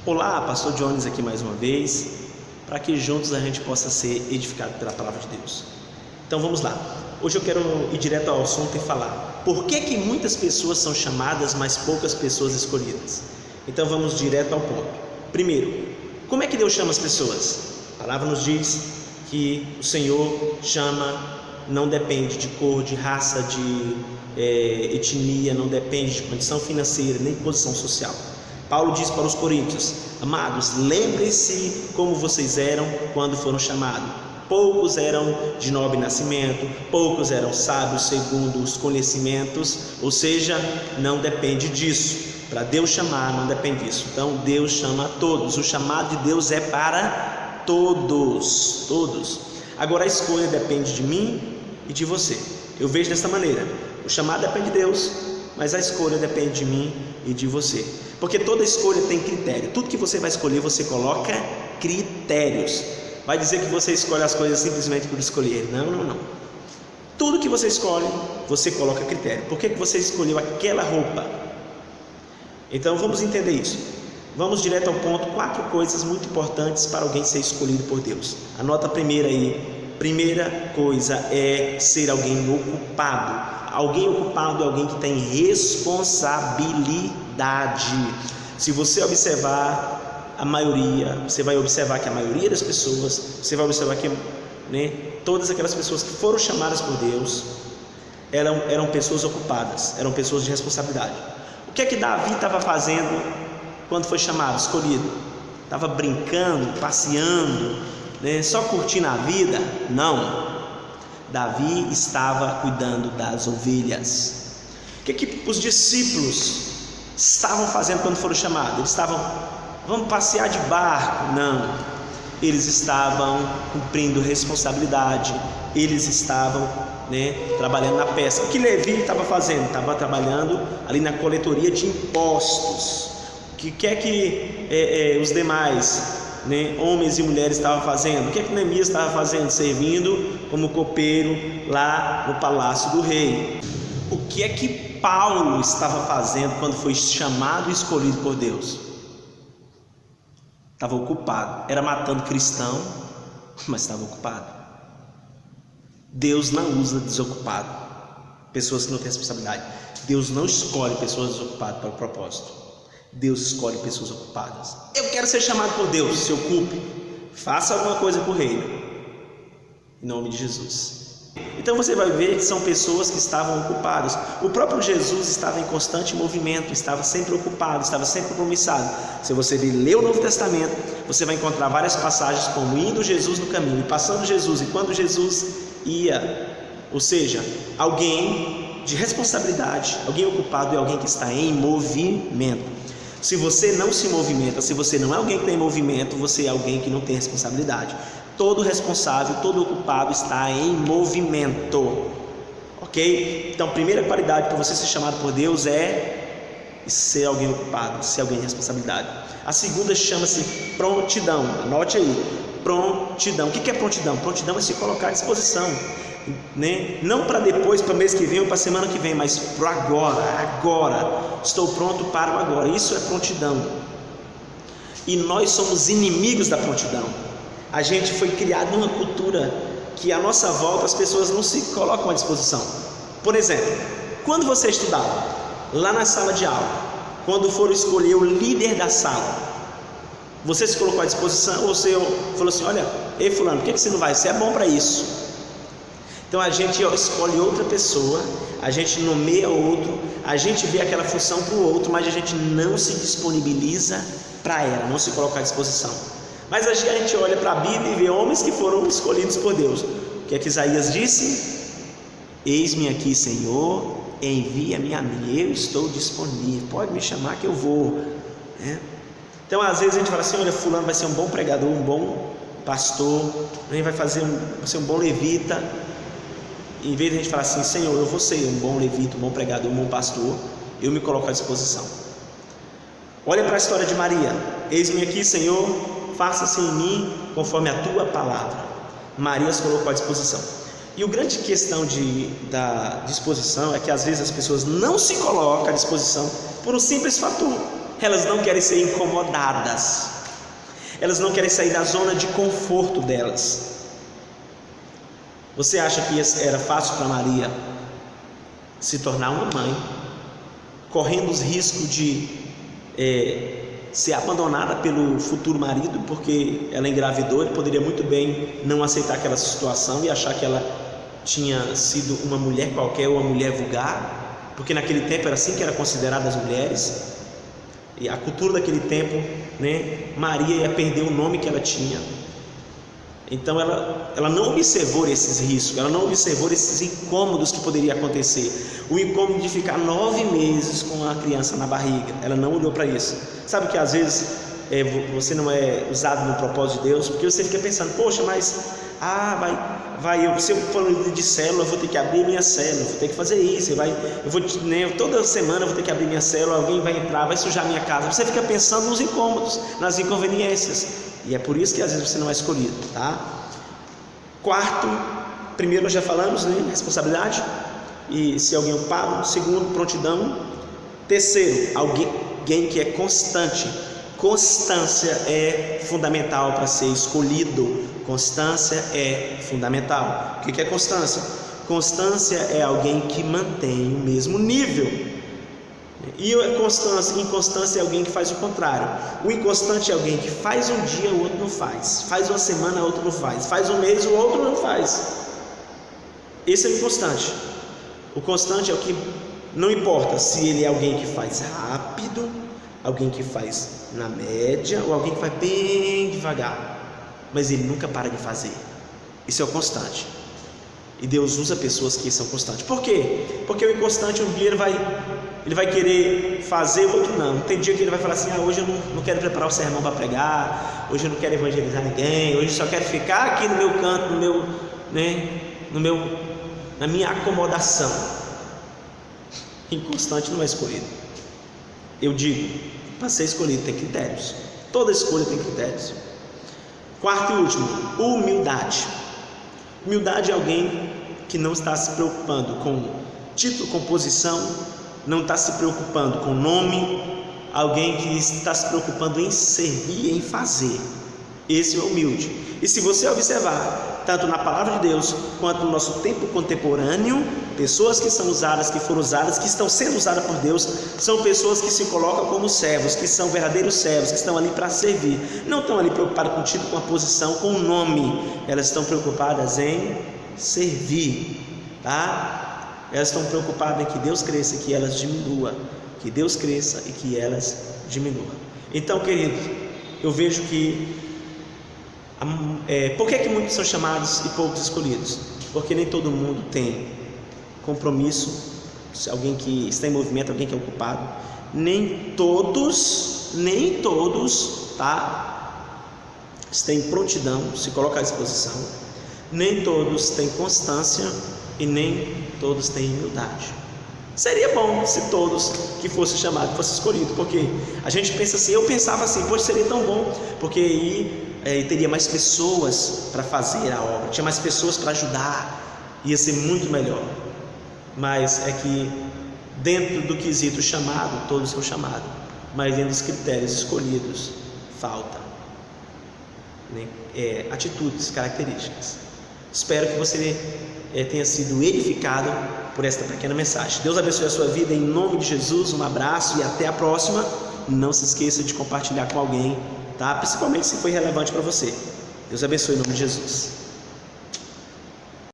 Olá, Pastor Jones aqui mais uma vez, para que juntos a gente possa ser edificado pela Palavra de Deus. Então vamos lá. Hoje eu quero ir direto ao assunto e falar por que muitas pessoas são chamadas, mas poucas pessoas escolhidas. Então vamos direto ao ponto. Primeiro, como é que Deus chama as pessoas? A palavra nos diz que o Senhor chama, não depende de cor, de raça, de etnia, não depende de condição financeira, nem posição social. Paulo diz para os coríntios: amados, lembrem-se como vocês eram quando foram chamados. Poucos eram de nobre nascimento, poucos eram sábios segundo os conhecimentos, ou seja, não depende disso. Para Deus chamar, não depende disso. Então Deus chama a todos. O chamado de Deus é para todos, todos. Agora a escolha depende de mim e de você. Eu vejo dessa maneira: o chamado depende de Deus, mas a escolha depende de mim e de você. Porque toda escolha tem critério. Tudo que você vai escolher, você coloca critérios. Vai dizer que você escolhe as coisas simplesmente por escolher? Não. Tudo que você escolhe, você coloca critério. Por que você escolheu aquela roupa? Então vamos entender isso. Vamos direto ao ponto. 4 coisas muito importantes para alguém ser escolhido por Deus. Anota a primeira aí. Primeira coisa é ser alguém ocupado. Alguém ocupado é alguém que tem responsabilidade. Se você observar a maioria, você vai observar que a maioria das pessoas, você vai observar que todas aquelas pessoas que foram chamadas por Deus eram pessoas ocupadas, eram pessoas de responsabilidade. O que é que Davi estava fazendo quando foi chamado, escolhido? Estava brincando, passeando, só curtindo a vida? Não. Davi estava cuidando das ovelhas. O que os discípulos estavam fazendo quando foram chamados? Eles estavam, vamos passear de barco? Não. Eles estavam cumprindo responsabilidade. Eles estavam trabalhando na pesca. O que Levi estava fazendo? Estava trabalhando ali na coletoria de impostos. O que é que os demais homens e mulheres estavam fazendo? O que é que Neemias estava fazendo? Servindo como copeiro lá no palácio do rei. O que é que Paulo estava fazendo quando foi chamado e escolhido por Deus? Estava ocupado. Era matando cristão, mas estava ocupado. Deus não usa desocupado, pessoas que não têm responsabilidade. Deus não escolhe pessoas desocupadas para o propósito. Deus escolhe pessoas ocupadas. Eu quero ser chamado por Deus. Se ocupe, faça alguma coisa para o reino, em nome de Jesus. Então você vai ver que são pessoas que estavam ocupadas. O próprio Jesus estava em constante movimento, estava sempre ocupado, estava sempre compromissado. Se você ler o Novo Testamento, você vai encontrar várias passagens como indo Jesus no caminho, e passando Jesus, e quando Jesus ia. Ou seja, alguém de responsabilidade, alguém ocupado é alguém que está em movimento. Se você não se movimenta, se você não é alguém que tem movimento, você é alguém que não tem responsabilidade. Todo responsável, todo ocupado está em movimento, ok? Então, a primeira qualidade para você ser chamado por Deus é ser alguém ocupado, ser alguém de responsabilidade. A segunda chama-se prontidão. Anote aí, prontidão. O que é prontidão? Prontidão é se colocar à disposição, não para depois, para o mês que vem ou para a semana que vem, mas para agora. Estou pronto para o agora. Isso é prontidão. E nós somos inimigos da prontidão. A gente foi criado numa cultura que à nossa volta as pessoas não se colocam à disposição. Por exemplo, quando você estudava lá na sala de aula, quando foram escolher o líder da sala, você se colocou à disposição ou você falou assim: olha, ei fulano, por que você não vai? Você é bom para isso. Então a gente escolhe outra pessoa, a gente nomeia outro, a gente vê aquela função para o outro, mas a gente não se disponibiliza para ela, não se coloca à disposição. Mas a gente olha para a Bíblia e vê homens que foram escolhidos por Deus. O que é que Isaías disse? Eis-me aqui, Senhor, envia-me a mim, eu estou disponível, pode me chamar que eu vou. Então às vezes a gente fala assim: olha, fulano vai ser um bom pregador, um bom pastor, vai ser um bom levita. Em vez de a gente falar assim: Senhor, eu vou ser um bom levita, um bom pregador, um bom pastor, eu me coloco à disposição. Olha para a história de Maria: eis-me aqui, Senhor, faça-se em mim conforme a tua palavra. Maria se colocou à disposição. E a grande questão da disposição é que às vezes as pessoas não se colocam à disposição por um simples fator: Elas não querem ser incomodadas. Elas não querem sair da zona de conforto delas. Você acha que era fácil para Maria se tornar uma mãe, correndo os riscos de ser abandonada pelo futuro marido, porque ela engravidou? Ele poderia muito bem não aceitar aquela situação e achar que ela tinha sido uma mulher qualquer, ou uma mulher vulgar, porque naquele tempo era assim que eram consideradas as mulheres, e a cultura daquele tempo, né, Maria ia perder o nome que ela tinha. Então ela não observou esses riscos, ela não observou esses incômodos que poderia acontecer, o incômodo de ficar 9 meses com a criança na barriga. Ela não olhou para isso. Sabe que às vezes você não é usado no propósito de Deus, porque você fica pensando: poxa, mas se eu for líder de célula, eu vou ter que abrir minha célula, vou ter que fazer isso, toda semana eu vou ter que abrir minha célula, alguém vai entrar, vai sujar minha casa. Você fica pensando nos incômodos, nas inconveniências, e é por isso que às vezes você não é escolhido, tá? Quarto, primeiro nós já falamos, né, responsabilidade, e se alguém ocupado. Segundo, prontidão. Terceiro, alguém que é constante. Constância é fundamental para ser escolhido. Constância é fundamental. O que é constância? Constância é alguém que mantém o mesmo nível. E inconstância é alguém que faz o contrário. O inconstante é alguém que faz um dia, o outro não faz. Faz uma semana, o outro não faz. Faz um mês, o outro não faz. Esse é o inconstante. O constante é o que não importa se ele é alguém que faz rápido, alguém que faz na média, ou alguém que faz bem devagar, mas ele nunca para de fazer. Isso é o constante. E Deus usa pessoas que são constantes. Por quê? Porque o inconstante, um dia ele vai querer fazer, o outro não. Tem dia que ele vai falar assim: hoje eu não quero preparar o sermão para pregar, hoje eu não quero evangelizar ninguém, hoje eu só quero ficar aqui no meu canto, na minha acomodação. Inconstante não é escolhido. Eu digo, para ser escolhido tem critérios. Toda escolha tem critérios. Quarto e último, humildade. Humildade é alguém que não está se preocupando com título, com posição, não está se preocupando com nome, alguém que está se preocupando em servir, em fazer. Esse é o humilde. E se você observar, tanto na palavra de Deus quanto no nosso tempo contemporâneo, pessoas que são usadas, que foram usadas, que estão sendo usadas por Deus, são pessoas que se colocam como servos, que são verdadeiros servos, que estão ali para servir. Não estão ali preocupadas com o título, com a posição, com o nome. Elas estão preocupadas em servir, tá? Elas estão preocupadas em que Deus cresça e que elas diminuam, que Deus cresça e que elas diminuam. Então, querido, eu vejo que por que muitos são chamados e poucos escolhidos? Porque nem todo mundo tem compromisso. Se alguém que está em movimento, alguém que é ocupado, nem todos, tá? Têm prontidão, se coloca à disposição. Nem todos têm constância e nem todos têm humildade. Seria bom se todos que fossem chamados fossem escolhidos, porque a gente pensa assim, eu pensava assim: poxa, seria tão bom, porque aí teria mais pessoas para fazer a obra, tinha mais pessoas para ajudar, ia ser muito melhor. Mas é que dentro do quesito chamado, todos são chamados, mas dentro dos critérios escolhidos falta, né, atitudes, características. Espero que você tenha sido edificado por esta pequena mensagem. Deus abençoe a sua vida em nome de Jesus. Um abraço e até a próxima. Não se esqueça de compartilhar com alguém, tá? Principalmente se foi relevante para você. Deus abençoe em nome de Jesus.